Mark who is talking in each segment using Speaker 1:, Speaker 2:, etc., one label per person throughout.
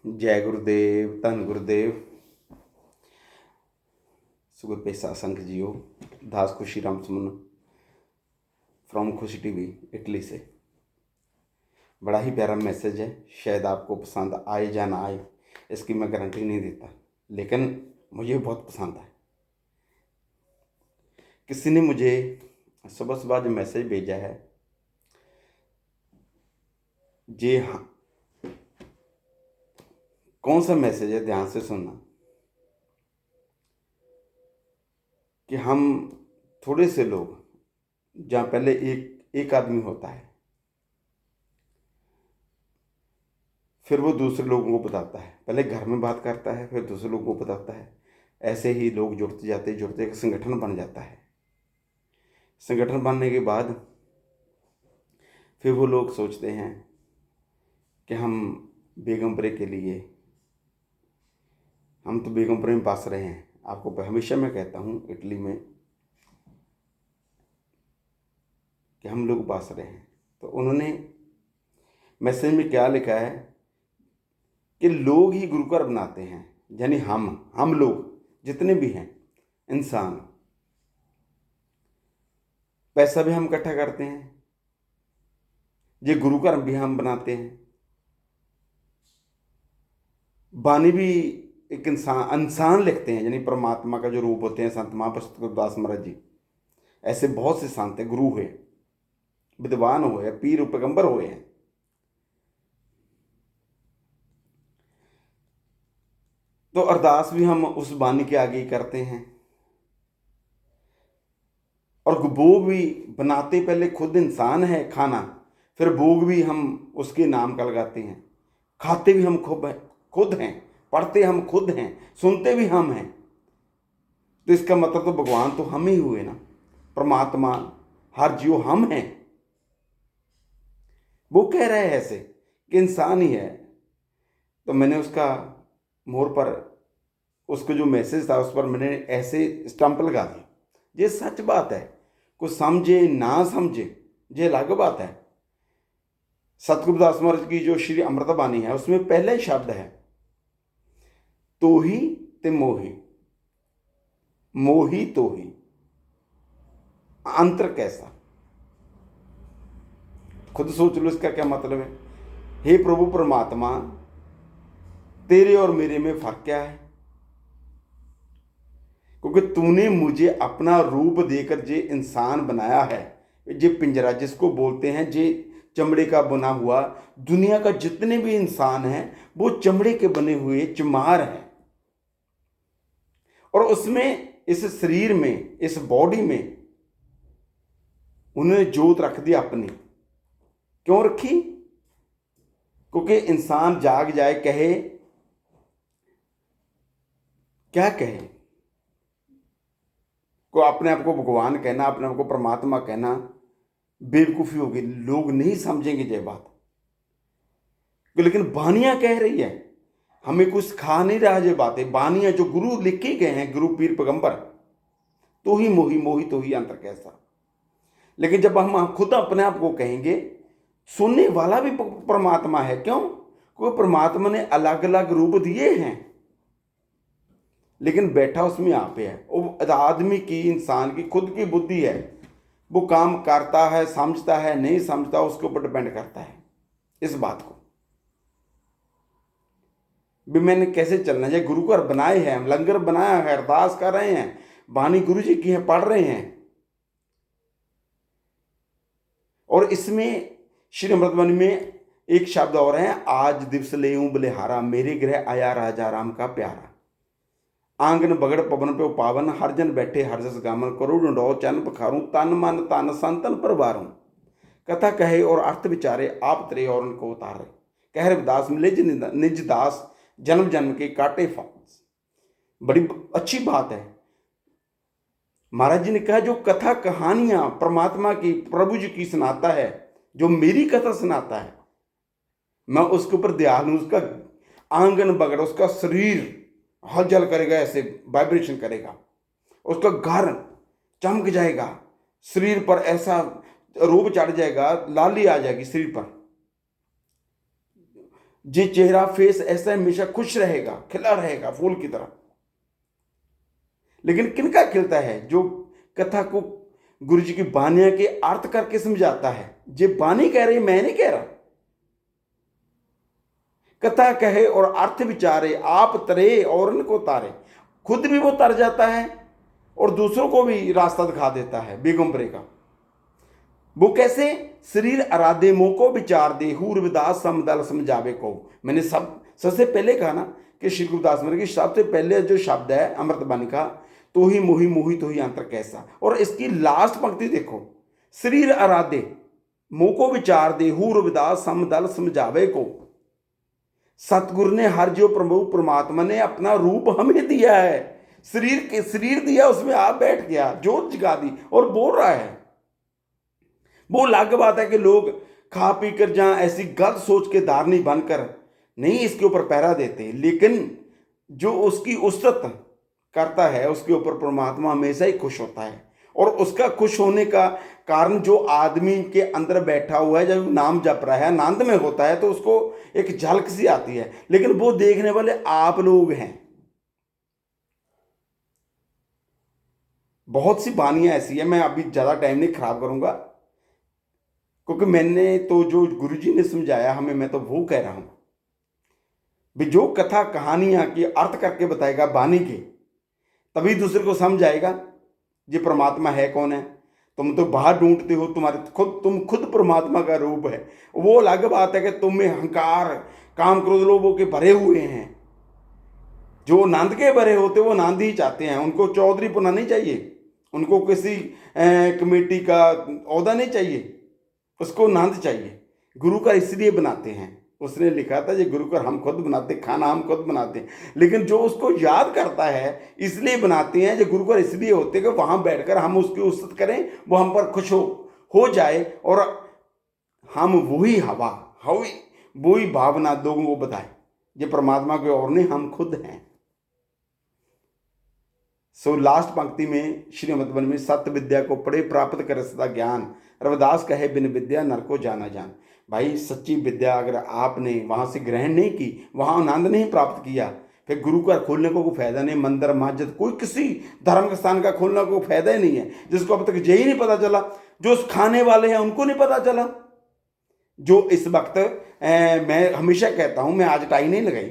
Speaker 1: जय गुरुदेव, धन गुरुदेव। सुबह पे सत्संग जियो। दास खुशी राम सुमन फ्रॉम खुशी टीवी इटली से। बड़ा ही प्यारा मैसेज है। शायद आपको पसंद आए या ना आए, इसकी मैं गारंटी नहीं देता, लेकिन मुझे बहुत पसंद है। किसी ने मुझे सुबह सुबह जो मैसेज भेजा है, जी हाँ, कौन सा मैसेज है, ध्यान से सुनना। कि हम थोड़े से लोग, जहाँ पहले एक आदमी होता है, फिर वो दूसरे लोगों को बताता है। पहले घर में बात करता है, फिर दूसरे लोगों को बताता है। ऐसे ही लोग जुड़ते एक संगठन बन जाता है। संगठन बनने के बाद फिर वो लोग सोचते हैं कि हम बेगमपुरे के लिए, हम तो बेगमपुरे में बस रहे हैं। आपको हमेशा मैं कहता हूँ इटली में कि हम लोग बस रहे हैं। तो उन्होंने मैसेज में क्या लिखा है कि लोग ही गुरु घर बनाते हैं, यानी हम लोग जितने भी हैं इंसान, पैसा भी हम इकट्ठा करते हैं, ये गुरु घर भी हम बनाते हैं। बानी भी एक इंसान लिखते हैं, यानी परमात्मा का जो रूप होते हैं। संत महापुरुष गुरदास महाराज जी, ऐसे बहुत से संत हैं, गुरु हुए, विद्वान हुए, पीर पैगंबर हुए हैं। तो अरदास भी हम उस बानी के आगे ही करते हैं, और भोग भी बनाते पहले खुद इंसान है खाना, फिर भोग भी हम उसके नाम का लगाते हैं। खाते भी हम खुद हैं, पढ़ते हम खुद हैं, सुनते भी हम हैं। तो इसका मतलब तो भगवान तो हम ही हुए ना, परमात्मा, हर जीव हम हैं। वो कह रहे हैं ऐसे कि इंसान ही है। तो मैंने उसका मोर पर, उसको जो मैसेज था उस पर मैंने ऐसे स्टंप लगा दी। ये सच बात है। कुछ समझे ना समझे ये अलग बात है। सतगुरुदास महाराज की जो श्री अमृतबानी है, उसमें पहले शब्द है तो ही ते मोही, मोही तो ही। अंतर कैसा, खुद सोच लो इसका क्या मतलब है। हे प्रभु परमात्मा, तेरे और मेरे में फर्क क्या है? क्योंकि तूने मुझे अपना रूप देकर जे इंसान बनाया है। जे पिंजरा जिसको बोलते हैं, जे चमड़े का बना हुआ, दुनिया का जितने भी इंसान हैं वो चमड़े के बने हुए चमार हैं। और उसमें, इस शरीर में, इस बॉडी में उन्होंने जोत रख दी अपनी। क्यों रखी? क्योंकि इंसान जाग जाए, कहे क्या कहे, को अपने आप को भगवान कहना, अपने आप को परमात्मा कहना बेवकूफ़ी होगी। लोग नहीं समझेंगे ये बात। लेकिन बानियां कह रही है, हमें कुछ खा नहीं रहा ये बातें। बानियां जो गुरु लिख के गए हैं, गुरु पीर पैगंबर, तो ही मोही, मोही तो ही अंतर कैसा। लेकिन जब हम खुद अपने आप को कहेंगे, सुनने वाला भी परमात्मा है। क्यों? क्योंकि परमात्मा ने अलग अलग रूप दिए हैं, लेकिन बैठा उसमें आप है। वो आदमी की, इंसान की खुद की बुद्धि है। वो काम करता है, समझता है, नहीं समझता, उसके ऊपर डिपेंड करता है इस बात को भी मैंने कैसे चलना है। गुरु घर बनाए हैं, हम लंगर बनाया है, अरदास कर रहे हैं, बानी गुरु जी की है, पढ़ रहे हैं। और इसमें श्री अमृतबानी में एक शब्द और है, आज दिवस लेऊं बलिहारा, मेरे गृह आया राजा राम का प्यारा। आंगन बगड़ पवन पे पावन, हर जन बैठे हर जस गामन, करो ढूंढो चन पखारूं, तन मन तन संतन परवारूं। कथा कहे और अर्थ विचारे, आप तरे और उनको उतारे। कह रविदास मिले निज दास, जन्म जन्म के काटे फास। बड़ी अच्छी बात है। महाराज जी ने कहा, जो कथा कहानियां परमात्मा की, प्रभु जी की सुनाता है, जो मेरी कथा सुनाता है, मैं उसके ऊपर दयालु हूं। उसका आंगन बगड़, उसका शरीर हलचल करेगा, ऐसे वाइब्रेशन करेगा, उसका घर चमक जाएगा, शरीर पर ऐसा रूप चढ़ जाएगा, लाली आ जाएगी शरीर पर। ये चेहरा फेस ऐसा हमेशा खुश रहेगा, खिला रहेगा फूल की तरह। लेकिन किनका खिलता है? जो कथा को गुरु जी की बानियां के अर्थ करके समझाता है। ये बानी कह रही, मैं नहीं कह रहा। कथा कहे और अर्थ विचारे, आप तरे और उनको तारे। खुद भी वो तर जाता है और दूसरों को भी रास्ता दिखा देता है बेगमपरे का। वो कैसे? शरीर आराधे मोह को विचार दे, हूर विदास समदल समझावे को। मैंने सबसे पहले कहा ना कि श्री गुरुदास महाराज की सबसे पहले जो शब्द है अमृतबानी का, तो ही मोही मोही तो ही अंतर कैसा। और इसकी लास्ट पंक्ति देखो, शरीर आराधे मोह को विचार दे, हूर विदास समदल समझावे को। सतगुरु ने हर जो प्रभु परमात्मा ने अपना रूप हमें दिया है, शरीर दिया, उसमें आप बैठ गया, जोत जगा दी और बोल रहा है। वो अलग बात है कि लोग खा पी कर जहां ऐसी गलत सोच के धारनी बनकर नहीं इसके ऊपर पहरा देते, लेकिन जो उसकी उस्तत करता है उसके ऊपर परमात्मा हमेशा ही खुश होता है। और उसका खुश होने का कारण जो आदमी के अंदर बैठा हुआ है, जब नाम जप रहा है, आनंद में होता है, तो उसको एक झलक सी आती है। लेकिन वो देखने वाले आप लोग हैं। बहुत सी बानियां ऐसी है, मैं अभी ज्यादा टाइम नहीं खराब करूंगा, क्योंकि मैंने तो जो गुरुजी ने समझाया हमें, मैं तो वो कह रहा हूं भी। जो कथा कहानियां की अर्थ करके बताएगा बानी के, तभी दूसरे को समझ आएगा ये परमात्मा है कौन है। तुम तो बाहर ढूंढते हो, तुम खुद परमात्मा का रूप है। वो अलग बात है कि तुम में अहंकार काम क्रोध लोभों के भरे हुए हैं। जो नंद के भरे होते वो नंद ही चाहते हैं, उनको चौधरी पुना नहीं चाहिए, उनको किसी कमेटी का ओहदा नहीं चाहिए, उसको नंद चाहिए। गुरु का इसलिए बनाते हैं, उसने लिखा था ये गुरु का हम खुद बनाते, खाना हम खुद बनाते हैं। लेकिन जो उसको याद करता है इसलिए बनाते हैं, जो गुरु का इसलिए होते कि वहां बैठकर हम उसकी उस्तत करें, वो हम पर खुश हो जाए और हम वही हवा वही भावना लोगों को बताए, ये परमात्मा के और नहीं, हम खुद हैं। सो लास्ट पंक्ति में श्रीमद् वन में सत्य विद्या को पढ़े प्राप्त करे सदा ज्ञान, रविदास कहे बिन विद्या नर को जाना जान। भाई सच्ची विद्या अगर आपने वहां से ग्रहण नहीं की, वहां आनंद नहीं प्राप्त किया, फिर गुरु का खोलने को कोई फायदा नहीं। मंदिर मस्जिद कोई किसी धर्म के स्थान का खोलने को कोई फायदा ही नहीं है, जिसको अब तक यही नहीं पता चला। जो खाने वाले हैं उनको नहीं पता चला। जो इस वक्त मैं हमेशा कहता हूं, मैं आज टाई नहीं लगाई,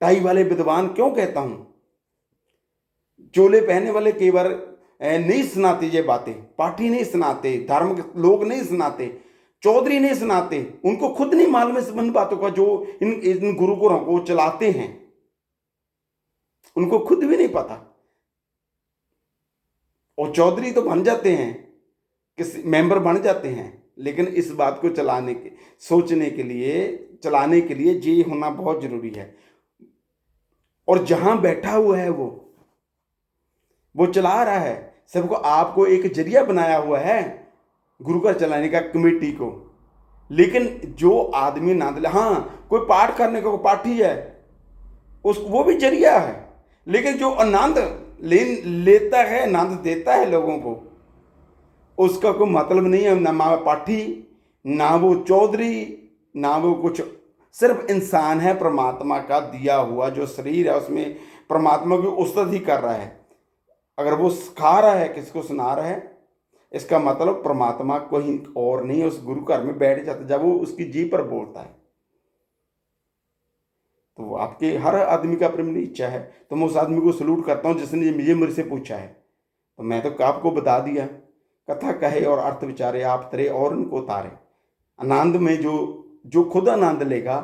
Speaker 1: टाई वाले विद्वान क्यों कहता हूं, चोले पहने वाले कई बार नहीं सुनाते ये बातें, पाठी नहीं सुनाते, धर्म के लोग नहीं सुनाते, चौधरी नहीं सुनाते, उनको खुद नहीं मालूम है इन बातों का। जो इन गुरु को चलाते हैं उनको खुद भी नहीं पता। और चौधरी तो बन जाते हैं, किसी मेंबर बन जाते हैं, लेकिन इस बात को सोचने के लिए, चलाने के लिए ये होना बहुत जरूरी है। और जहां बैठा हुआ है वो चला रहा है सबको, आपको एक जरिया बनाया हुआ है गुरु का चलाने का, कमेटी को। लेकिन जो आदमी नंद हाँ कोई पाठ करने का पाठी है, वो भी जरिया है। लेकिन जो आनंद लेता है, आनंद देता है लोगों को, उसका कोई मतलब नहीं है। ना पाठी, ना वो चौधरी, ना वो कुछ, सिर्फ इंसान है परमात्मा का दिया हुआ। जो शरीर है उसमें परमात्मा की उस्तत ही कर रहा है। अगर वो सिखा रहा है, किसको सुना रहा है, इसका मतलब परमात्मा कोई और नहीं, उस गुरु घर में बैठ जाता जब वो उसकी जी पर बोलता है। तो आपके हर आदमी का अपनी इच्छा है, तो मैं उस आदमी को सलूट करता हूँ जिसने ये मेरे से पूछा है। तो मैं तो आपको बता दिया, कथा कहे और अर्थ विचारे, आप तरे और उनको तारे। आनंद में जो खुद आनंद लेगा,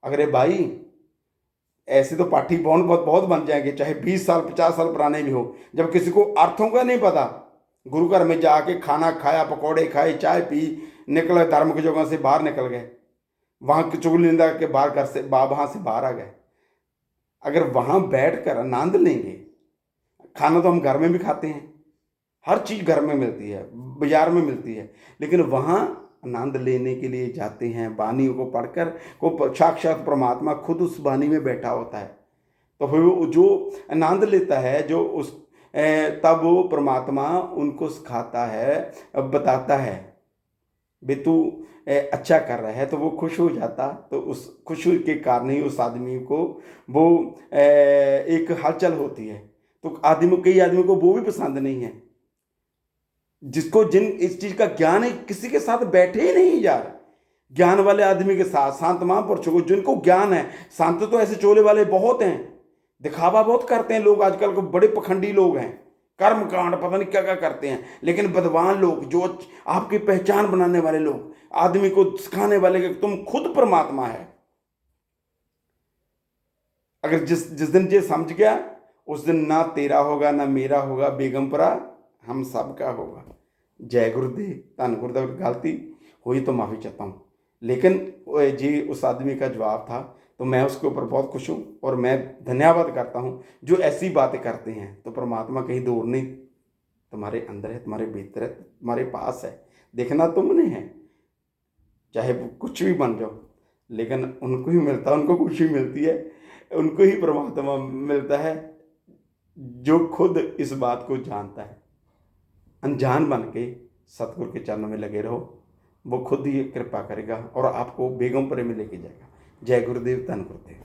Speaker 1: अगर भाई ऐसे तो पाठी बहुत बन जाएंगे, चाहे 20 साल 50 साल पुराने भी हो। जब किसी को अर्थों का नहीं पता, गुरु घर में जाके खाना खाया, पकौड़े खाए, चाय पी, निकले धर्म की जगह से बाहर निकल गए, वहां की चुगली निंदा के बाहर घर से वहां से बाहर आ गए। अगर वहां बैठ कर आनंद लेंगे, खाना तो हम घर में भी खाते हैं, हर चीज घर में मिलती है, बाजार में मिलती है, लेकिन वहां आनंद लेने के लिए जाते हैं वाणी को पढ़कर, को साक्षात परमात्मा खुद उस वाणी में बैठा होता है। तो फिर वो जो आनंद लेता है, जो उस तब वो परमात्मा उनको सिखाता है, बताता है, बे तू अच्छा कर रहा है तो वो खुश हो जाता, तो उस खुशी के कारण ही उस आदमी को वो एक हलचल होती है। तो कई आदमियों को वो भी पसंद नहीं है, जिसको जिन इस चीज का ज्ञान है, किसी के साथ बैठे ही नहीं यार। ज्ञान वाले आदमी के साथ, शांत महापुरुषों को जिनको ज्ञान है। शांत तो ऐसे चोले वाले बहुत हैं, दिखावा बहुत करते हैं लोग आजकल को, बड़े पखंडी लोग हैं, कर्म कांड पता नहीं क्या क्या करते हैं। लेकिन विद्वान लोग, जो आपकी पहचान बनाने वाले लोग, आदमी को सिखाने वाले कि तुम खुद परमात्मा है, अगर जिस जिस दिन ये समझ गया, उस दिन ना तेरा होगा ना मेरा होगा, बेगमपुरा हम सबका होगा। जय गुरुदेव। धन गुरुदेव। गलती हुई तो माफ़ी चाहता हूँ, लेकिन जी उस आदमी का जवाब था, तो मैं उसके ऊपर बहुत खुश हूँ और मैं धन्यवाद करता हूँ जो ऐसी बातें करते हैं। तो परमात्मा कहीं दूर नहीं, तुम्हारे अंदर है, तुम्हारे भीतर है, तुम्हारे पास है, देखना तुमने है। चाहे वो कुछ भी बन जाओ, लेकिन उनको ही मिलता है, उनको खुशी मिलती है, उनको ही परमात्मा मिलता है जो खुद इस बात को जानता है। अनजान बन के सतगुरु के चरणों में लगे रहो, वो खुद ही कृपा करेगा और आपको बेगमपुरे में लेके जाएगा। जय गुरुदेव। धन गुरुदेव।